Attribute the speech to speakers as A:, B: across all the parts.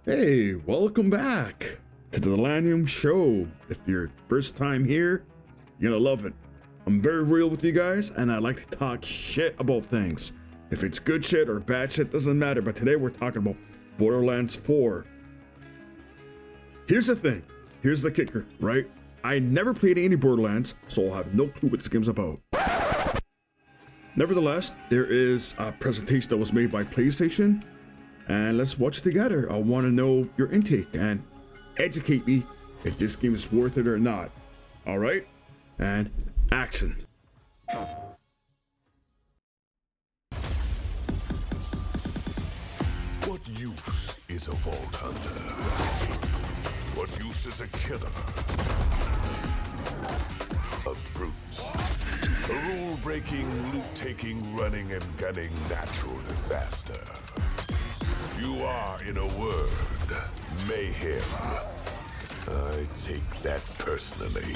A: Hey, welcome back to the Delanium Show. If you're first time here, you're gonna love it. I'm very real with you guys, and I like to talk shit about things. If it's good shit or bad shit, doesn't matter, but today we're talking about Borderlands 4. Here's the thing, here's the kicker, right? I never played any Borderlands, so I'll have no clue what this game's about. Nevertheless, there is a presentation that was made by PlayStation, and let's watch it together. I want to know your intake and educate me if this game is worth it or not. All right, and action.
B: What use is a vault hunter? What use is a killer? A brute. A rule-breaking, loot-taking, running and gunning natural disaster. You are, in a word, mayhem. I take that personally.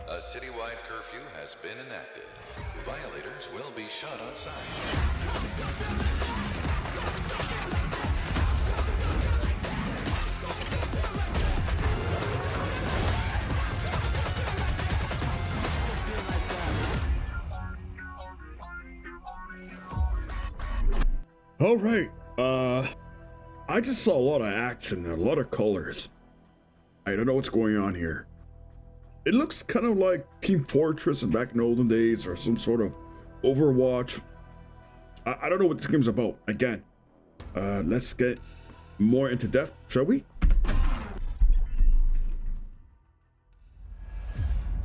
C: A citywide curfew has been enacted. Violators will be shot on sight.
A: All right, I just saw a lot of action and a lot of colors. I don't know what's going on here. It looks kind of like Team Fortress back in the olden days, or some sort of Overwatch. I don't know what this game's about. Again, let's get more into depth, shall we?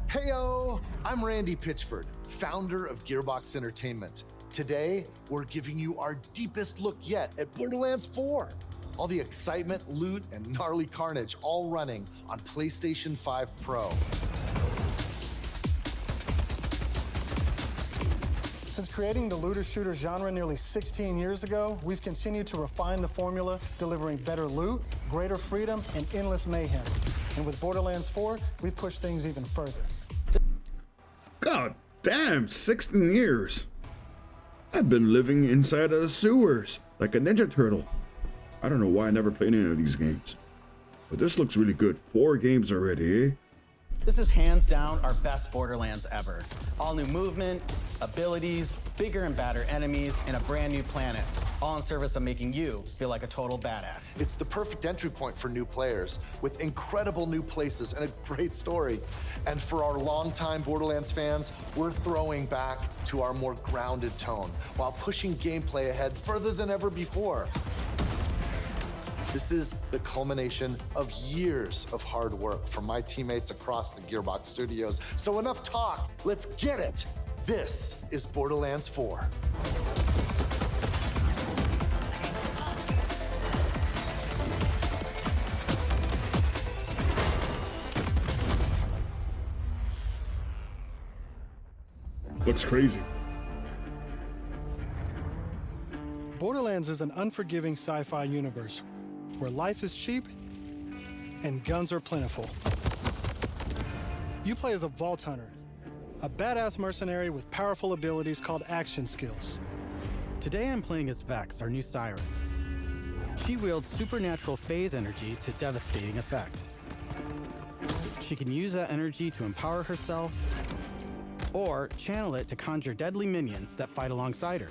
D: Heyo! I'm Randy Pitchford, founder of Gearbox Entertainment. Today, we're giving you our deepest look yet at Borderlands 4. All the excitement, loot, and gnarly carnage all running on PlayStation 5 Pro.
E: Since creating the looter-shooter genre nearly 16 years ago, we've continued to refine the formula, delivering better loot, greater freedom, and endless mayhem. And with Borderlands 4, we've pushed things even further.
A: God damn, 16 years. I've been living inside of the sewers like a Ninja Turtle. I don't know why I never played any of these games, but this looks really good. 4 games already, eh?
F: This is hands down our best Borderlands ever. All new movement, abilities, bigger and badder enemies, and a brand new planet, all in service of making you feel like a total badass.
D: It's the perfect entry point for new players, with incredible new places and a great story. And for our longtime Borderlands fans, we're throwing back to our more grounded tone, while pushing gameplay ahead further than ever before. This is the culmination of years of hard work from my teammates across the Gearbox studios. So enough talk, let's get it. This is Borderlands 4.
A: Looks crazy.
E: Borderlands is an unforgiving sci-fi universe where life is cheap and guns are plentiful. You play as a vault hunter, a badass mercenary with powerful abilities called action skills.
F: Today I'm playing as Vex, our new siren. She wields supernatural phase energy to devastating effect. She can use that energy to empower herself, or channel it to conjure deadly minions that fight alongside her.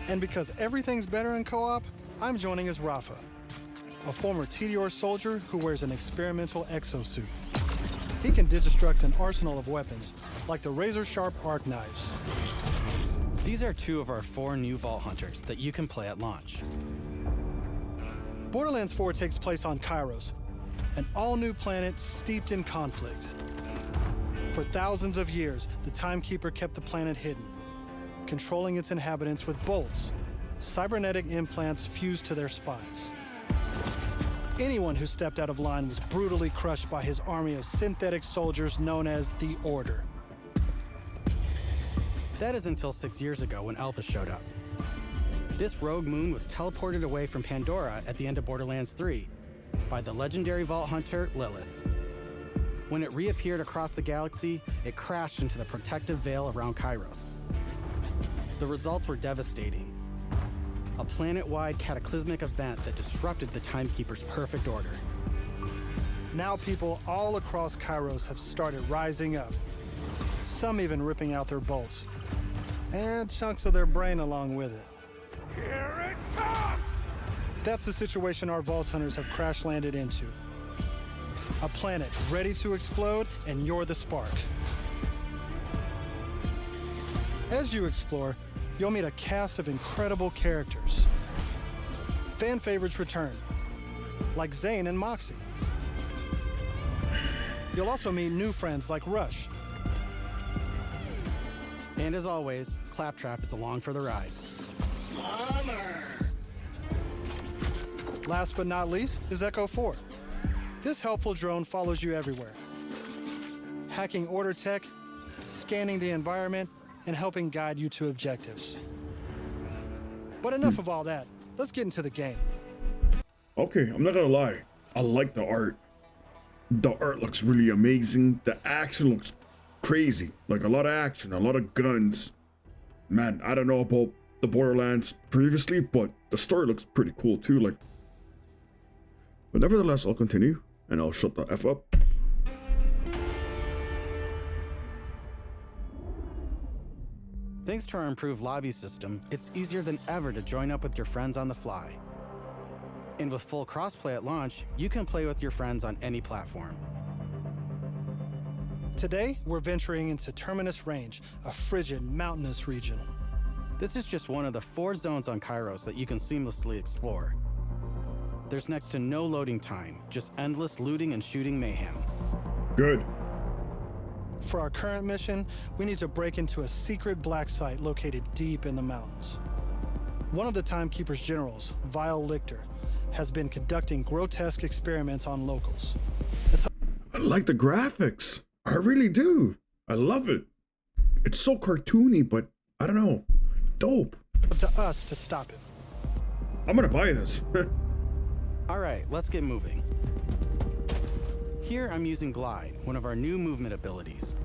E: And because everything's better in co-op, I'm joining as Rafa, a former TDR soldier who wears an experimental exosuit. He can deconstruct an arsenal of weapons, like the razor-sharp arc knives.
F: These are 2 of our 4 new Vault Hunters that you can play at launch.
E: Borderlands 4 takes place on Kairos, an all-new planet steeped in conflict. For thousands of years, the Timekeeper kept the planet hidden, controlling its inhabitants with bolts, cybernetic implants fused to their spines. Anyone who stepped out of line was brutally crushed by his army of synthetic soldiers known as the Order.
F: That is until 6 years ago when Elpis showed up. This rogue moon was teleported away from Pandora at the end of Borderlands 3 by the legendary Vault Hunter, Lilith. When it reappeared across the galaxy, it crashed into the protective veil around Kairos. The results were devastating. A planet-wide cataclysmic event that disrupted the Timekeeper's perfect order.
E: Now people all across Kairos have started rising up, some even ripping out their bolts, and chunks of their brain along with it.
B: Here it comes!
E: That's the situation our Vault Hunters have crash-landed into. A planet ready to explode, and you're the spark. As you explore, you'll meet a cast of incredible characters. Fan favorites return, like Zane and Moxie. You'll also meet new friends like Rush.
F: And as always, Claptrap is along for the ride.
E: Last but not least is Echo 4. This helpful drone follows you everywhere, hacking Order tech, scanning the environment, and helping guide you to objectives. But enough of all that. Let's get into the game.
A: Okay, I'm not gonna lie. I like the art. The art looks really amazing. The action looks crazy. Like a lot of action, a lot of guns. Man, I don't know about the Borderlands previously, but the story looks pretty cool too. Like, but nevertheless, I'll continue and I'll shut the F up.
F: Thanks to our improved lobby system, it's easier than ever to join up with your friends on the fly. And with full crossplay at launch, you can play with your friends on any platform.
E: Today, we're venturing into Terminus Range, a frigid, mountainous region.
F: This is just one of the 4 zones on Kairos that you can seamlessly explore. There's next to no loading time, just endless looting and shooting mayhem.
A: Good.
E: For our current mission, we need to break into a secret black site located deep in the mountains. One of the Timekeeper's generals, Vile Lichter, has been conducting grotesque experiments on locals.
A: I like the graphics. I really do. I love it. It's so cartoony, but I don't know. Dope.
E: Up to us to stop it.
A: I'm gonna buy this.
F: All right, let's get moving. Here I'm using Glide, one of our new movement abilities.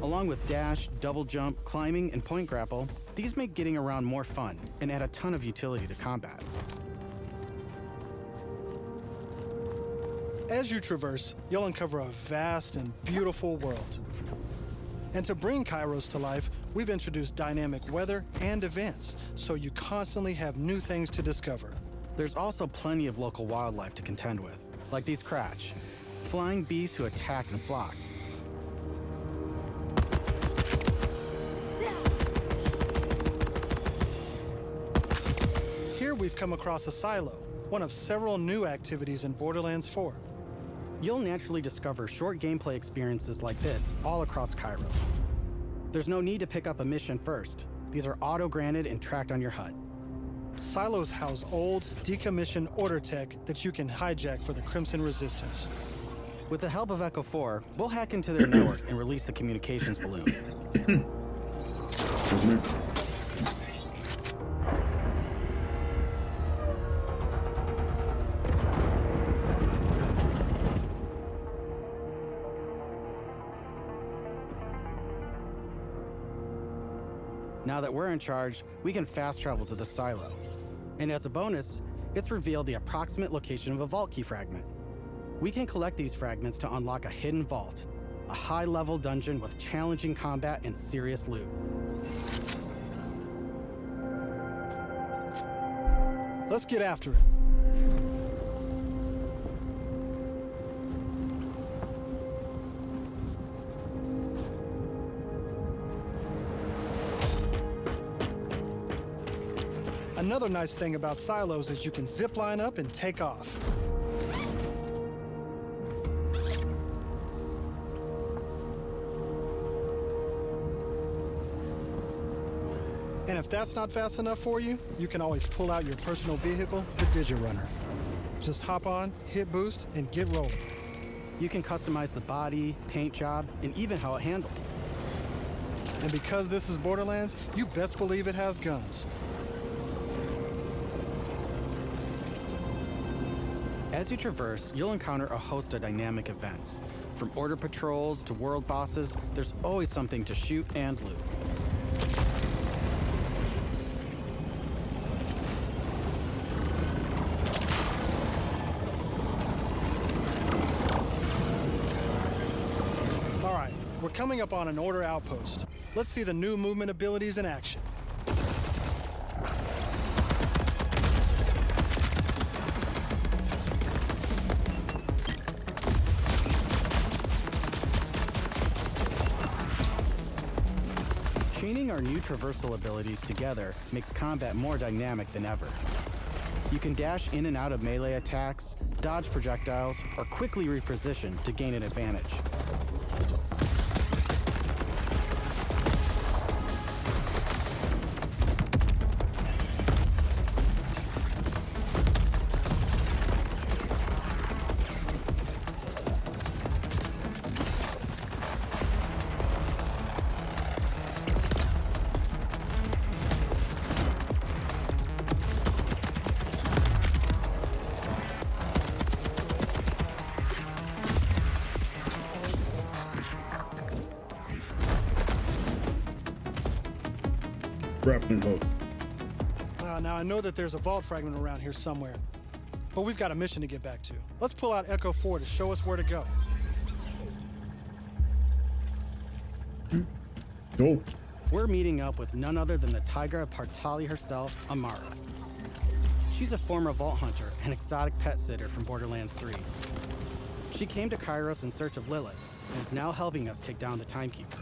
F: Along with dash, double jump, climbing, and point grapple, these make getting around more fun and add a ton of utility to combat.
E: As you traverse, you'll uncover a vast and beautiful world. And to bring Kairos to life, we've introduced dynamic weather and events, so you constantly have new things to discover.
F: There's also plenty of local wildlife to contend with, like these Kratch, flying beasts who attack in flocks.
E: Here we've come across a silo, one of several new activities in Borderlands 4.
F: You'll naturally discover short gameplay experiences like this all across Kairos. There's no need to pick up a mission first. These are auto-granted and tracked on your HUD.
E: Silos house old, decommissioned Order tech that you can hijack for the Crimson Resistance.
F: With the help of Echo 4, we'll hack into their network and release the communications balloon.
A: Excuse me.
F: Now that we're in charge, we can fast travel to the silo. And as a bonus, it's revealed the approximate location of a vault key fragment. We can collect these fragments to unlock a hidden vault, a high-level dungeon with challenging combat and serious loot.
E: Let's get after it. Another nice thing about silos is you can zip line up and take off. And if that's not fast enough for you, you can always pull out your personal vehicle, the Digirunner. Just hop on, hit boost, and get rolling.
F: You can customize the body, paint job, and even how it handles.
E: And because this is Borderlands, you best believe it has guns.
F: As you traverse, you'll encounter a host of dynamic events. From order patrols to world bosses, there's always something to shoot and loot.
E: All right, we're coming up on an order outpost. Let's see the new movement abilities in action.
F: Chaining our new traversal abilities together makes combat more dynamic than ever. You can dash in and out of melee attacks, dodge projectiles, or quickly reposition to gain an advantage.
A: Grappling hook.
E: Now I know that there's a vault fragment around here somewhere, but we've got a mission to get back to. Let's pull out Echo 4 to show us where to go.
A: Go.
F: We're meeting up with none other than the Tigra Partali herself, Amara. She's a former vault hunter and exotic pet sitter from Borderlands 3. She came to Kairos in search of Lilith and is now helping us take down the Timekeeper.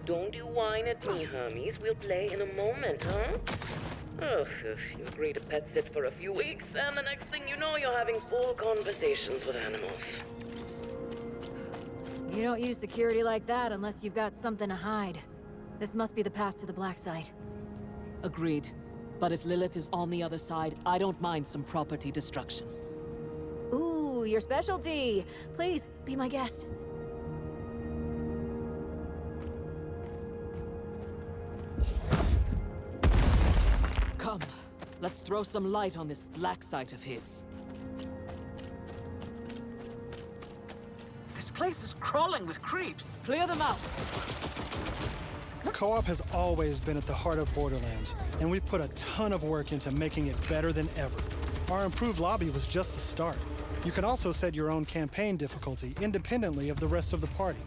G: Don't you whine at me, Hermes. We'll play in a moment, huh? Ugh, you agree to pet sit for a few weeks, and the next thing you know, you're having full conversations with animals.
H: You don't use security like that unless you've got something to hide. This must be the path to the black side.
I: Agreed. But if Lilith is on the other side, I don't mind some property destruction.
H: Ooh, your specialty! Please, be my guest.
I: Come, let's throw some light on this black site of his. This place is crawling with creeps. Clear them out.
E: Co-op has always been at the heart of Borderlands, and we put a ton of work into making it better than ever. Our improved lobby was just the start. You can also set your own campaign difficulty independently of the rest of the party.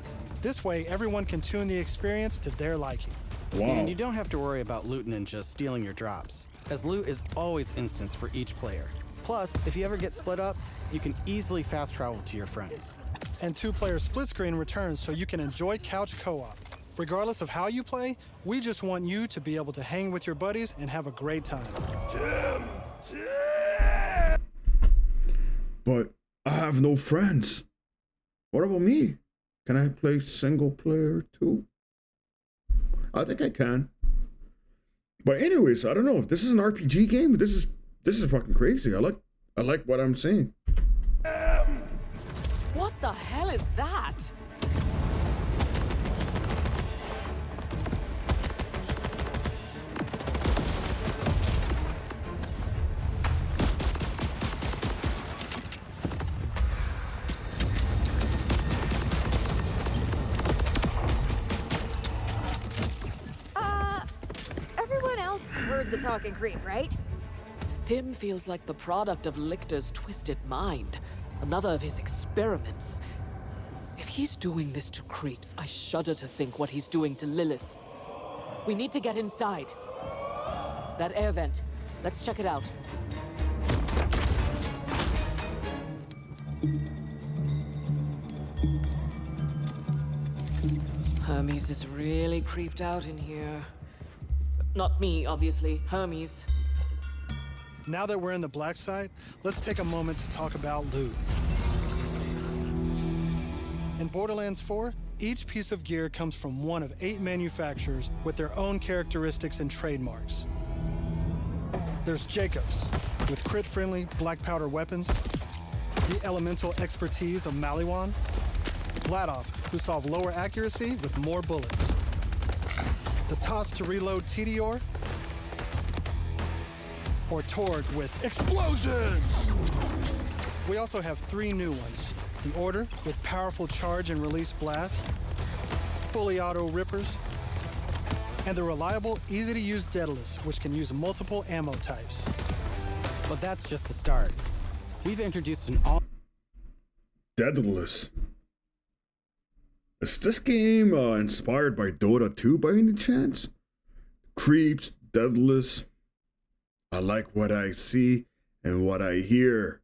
E: This way, everyone can tune the experience to their liking.
A: Wow.
F: And you don't have to worry about loot ninjas stealing your drops, as loot is always instanced for each player. Plus, if you ever get split up, you can easily fast travel to your friends.
E: And two-player split screen returns so you can enjoy couch co-op. Regardless of how you play, we just want you to be able to hang with your buddies and have a great time.
A: But I have no friends. What about me? Can I play single player too? I think I can. But anyways, I don't know if this is an RPG game. This is fucking crazy. I like what I'm seeing.
I: What the hell is that?
H: Everyone else heard the talking creep, right?
I: Tim feels like the product of Lictor's twisted mind. Another of his experiments. If he's doing this to creeps, I shudder to think what he's doing to Lilith. We need to get inside. That air vent. Let's check it out. Hermes is really creeped out in here. Not me, obviously. Hermes.
E: Now that we're in the black site, let's take a moment to talk about loot. In Borderlands 4, each piece of gear comes from one of 8 manufacturers with their own characteristics and trademarks. There's Jacobs, with crit-friendly black powder weapons, the elemental expertise of Maliwan, Vladoff, who solve lower accuracy with more bullets, the toss to reload Tediore, or Torg with explosions! We also have 3 new ones. The Order with powerful charge and release blasts, fully auto rippers, and the reliable, easy-to-use Daedalus, which can use multiple ammo types.
F: But that's just the start. We've introduced an all...
A: Daedalus. Is this game inspired by Dota 2 by any chance? Creeps, Daedalus. I like what I see and what I hear.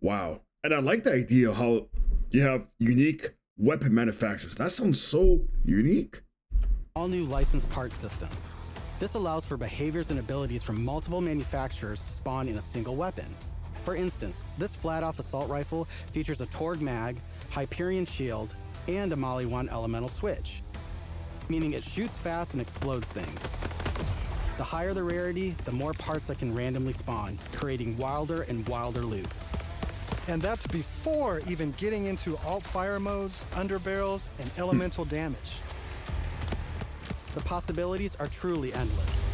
A: Wow. And I like the idea how you have unique weapon manufacturers. That sounds so unique.
F: all-new licensed parts system. This allows for behaviors and abilities from multiple manufacturers to spawn in a single weapon. For instance, this flat-off assault rifle features a Torg mag, Hyperion shield, and a Maliwan elemental switch, meaning it shoots fast and explodes things. The higher the rarity, the more parts that can randomly spawn, creating wilder and wilder loot.
E: And that's before even getting into alt-fire modes, underbarrels, and elemental damage.
F: The possibilities are truly endless.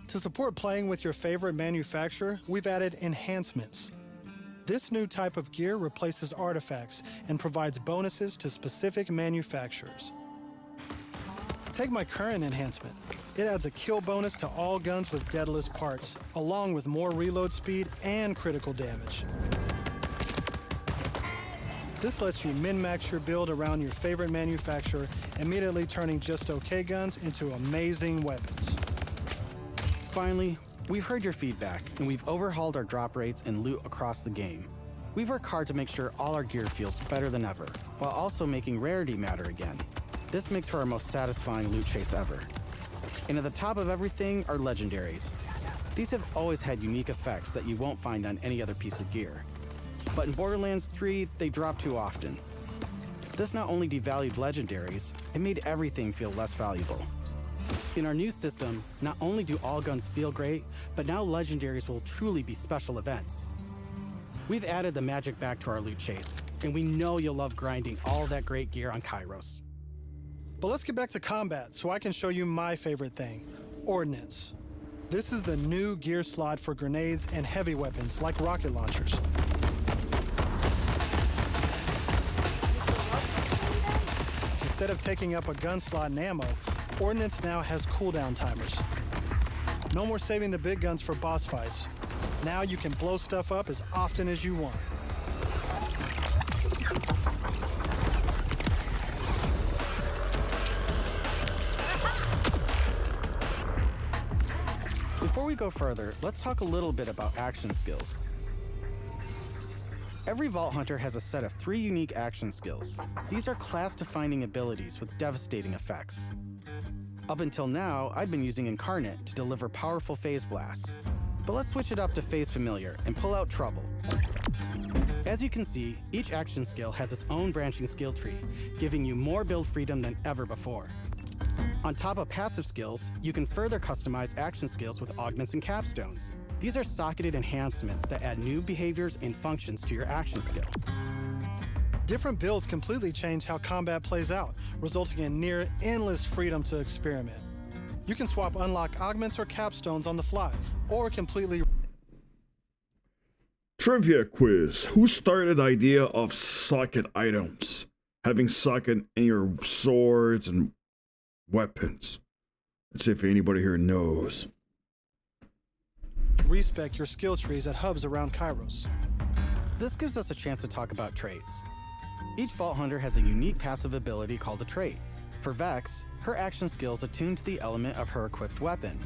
E: To support playing with your favorite manufacturer, we've added enhancements. This new type of gear replaces artifacts and provides bonuses to specific manufacturers. Take my current enhancement. It adds a kill bonus to all guns with Daedalus parts, along with more reload speed and critical damage. This lets you min-max your build around your favorite manufacturer, immediately turning just okay guns into amazing weapons.
F: Finally, we've heard your feedback, and we've overhauled our drop rates and loot across the game. We've worked hard to make sure all our gear feels better than ever, while also making rarity matter again. This makes for our most satisfying loot chase ever. And at the top of everything are legendaries. These have always had unique effects that you won't find on any other piece of gear. But in Borderlands 3, they drop too often. This not only devalued legendaries, it made everything feel less valuable. In our new system, not only do all guns feel great, but now legendaries will truly be special events. We've added the magic back to our loot chase, and we know you'll love grinding all that great gear on Kairos.
E: But let's get back to combat so I can show you my favorite thing, Ordnance. This is the new gear slot for grenades and heavy weapons like rocket launchers. Instead of taking up a gun slot and ammo, Ordnance now has cooldown timers. No more saving the big guns for boss fights. Now you can blow stuff up as often as you want.
F: Before we go further, let's talk a little bit about action skills. Every Vault Hunter has a set of 3 unique action skills. These are class-defining abilities with devastating effects. Up until now, I'd been using Incarnate to deliver powerful phase blasts. But let's switch it up to Phase Familiar and pull out Trouble. As you can see, each action skill has its own branching skill tree, giving you more build freedom than ever before. On top of passive skills, you can further customize action skills with augments and capstones. These are socketed enhancements that add new behaviors and functions to your action skill.
E: Different builds completely change how combat plays out, resulting in near endless freedom to experiment. You can swap unlock augments or capstones on the fly, or completely...
A: Trivia quiz. Who started the idea of socket items? Having socket in your swords and weapons. Let's see if anybody here knows.
E: respec your skill trees at hubs around Kairos.
F: This gives us a chance to talk about traits. Each Vault Hunter has a unique passive ability called a trait. For Vex, her action skill is attuned to the element of her equipped weapon.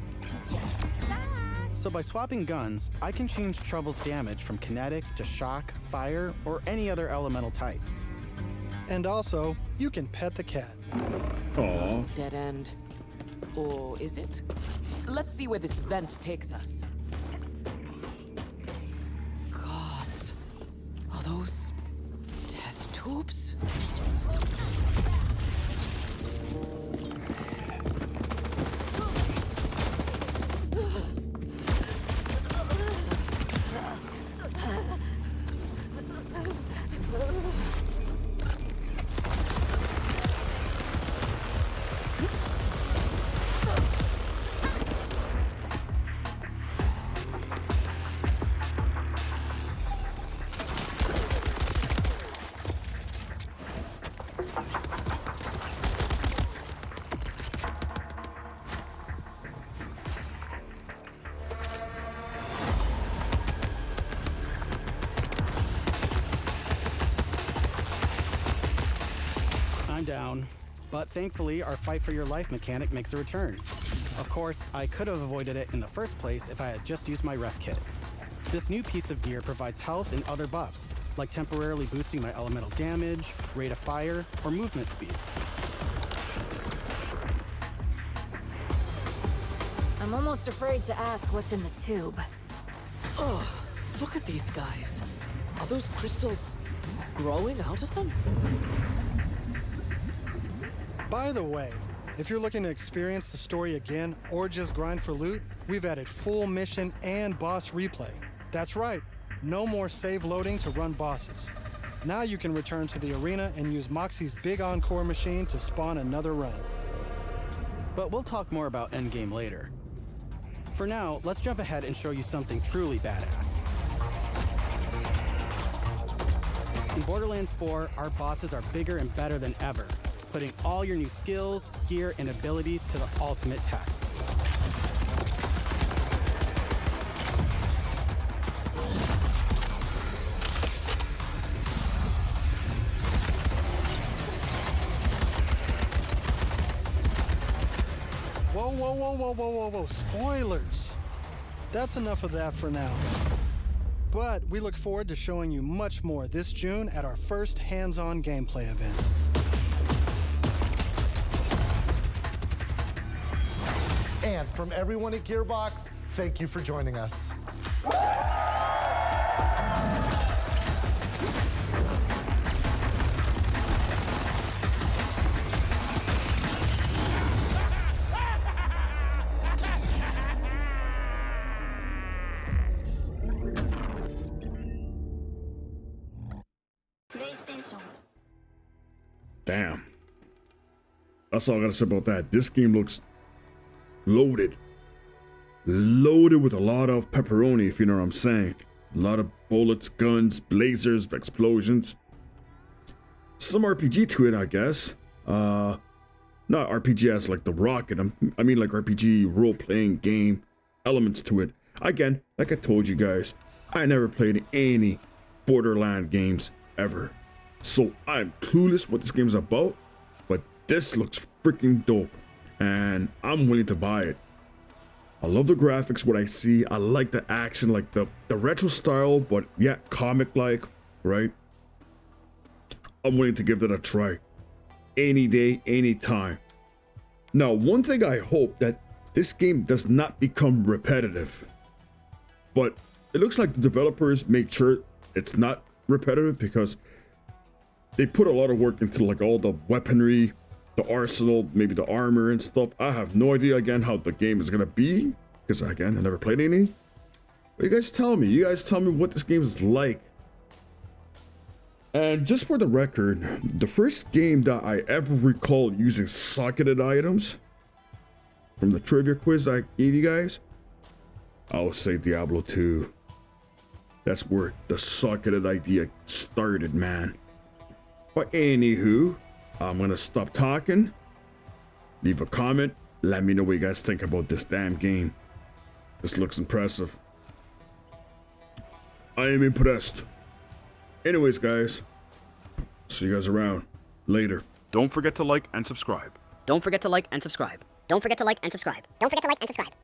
F: So by swapping guns, I can change Trouble's damage from kinetic to shock, fire, or any other elemental type.
E: And also, you can pet the cat.
A: Aww.
I: Dead end. Or is it? Let's see where this vent takes us. Gods. Are those Oops.
F: I'm down. But thankfully, our fight for your life mechanic makes a return. Of course, I could have avoided it in the first place if I had just used my ref kit. This new piece of gear provides health and other buffs, like temporarily boosting my elemental damage, rate of fire, or movement speed.
H: I'm almost afraid to ask what's in the tube.
I: Oh, look at these guys. Are those crystals growing out of them?
E: By the way, if you're looking to experience the story again or just grind for loot, we've added full mission and boss replay. That's right, no more save loading to run bosses. Now you can return to the arena and use Moxie's big encore machine to spawn another run.
F: But we'll talk more about endgame later. For now, let's jump ahead and show you something truly badass. In Borderlands 4, our bosses are bigger and better than ever, putting all your new skills, gear, and abilities to the ultimate test.
E: Whoa, spoilers! That's enough of that for now. But we look forward to showing you much more this June at our first hands-on gameplay event.
D: And from everyone at Gearbox, thank you for joining us.
A: Damn. That's all I gotta say about that. This game looks loaded. Loaded with a lot of pepperoni, if you know what I'm saying. A lot of bullets, guns, lasers, explosions. Some RPG to it, I guess. Not RPG as like the Rocket. I mean like RPG role-playing game elements to it. Again, like I told you guys, I never played any Borderlands games ever. So I'm clueless what this game is about, but this looks freaking dope, and I'm willing to buy it. I love the graphics, what I see. I like the action, like the retro style, but yeah, comic-like, right? I'm willing to give that a try. Any day, anytime. Now, one thing I hope that this game does not become repetitive, but it looks like the developers make sure it's not repetitive because they put a lot of work into like all the weaponry, the arsenal, maybe the armor and stuff. I have no idea again how the game is gonna be because again, I never played any. But you guys tell me what this game is like. And just for the record, the first game that I ever recall using socketed items from the trivia quiz I gave you guys, I would say Diablo 2. That's where the socketed idea started, man. But anywho, I'm gonna stop talking. Leave a comment. Let me know what you guys think about this damn game. This looks impressive. I am impressed. Anyways, guys, see you guys around later. Don't forget to like and subscribe.
J: Don't forget to like and subscribe. Don't forget to like and subscribe. Don't forget to like and subscribe.